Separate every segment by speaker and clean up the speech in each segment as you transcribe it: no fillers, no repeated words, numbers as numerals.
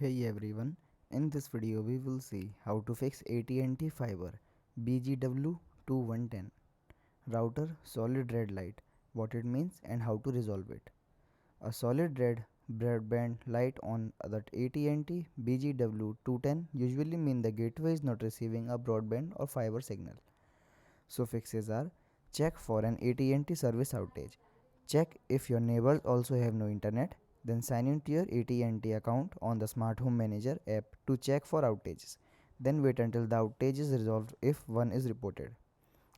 Speaker 1: Hey everyone, in this video we will see how to fix AT&T fiber BGW210 router solid red light, what it means and how to resolve it. A solid red broadband light on that AT&T BGW210 usually mean the gateway is not receiving a broadband or fiber signal. So fixes are: check for an AT&T service outage. Check if your neighbors also have no internet. Then sign into your AT&T account on the Smart Home Manager app to check for outages. Then wait until the outage is resolved if one is reported.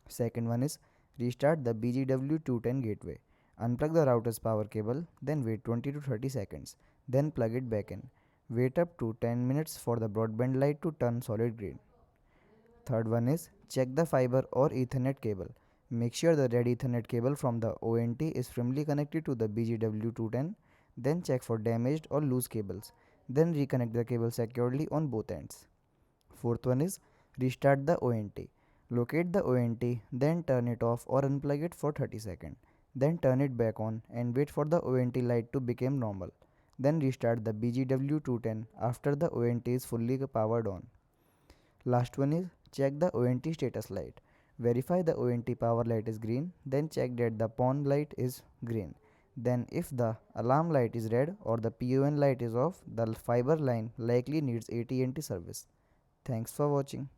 Speaker 1: Second one is restart the BGW210 gateway. Unplug the router's power cable, then wait 20 to 30 seconds. Then plug it back in. Wait up to 10 minutes for the broadband light to turn solid green. Third one is check the fiber or Ethernet cable. Make sure the red Ethernet cable from the ONT is firmly connected to the BGW210. Then check for damaged or loose cables. Then reconnect the cable securely on both ends. Fourth one is restart the ONT. Locate the ONT, then turn it off or unplug it for 30 seconds. Then turn it back on and wait for the ONT light to become normal. Then restart the BGW210 after the ONT is fully powered on. Last one is check the ONT status light. Verify the ONT power light is green, then check that the PON light is green. Then if the alarm light is red or the PON light is off, the fiber line likely needs AT&T service. Thanks for watching.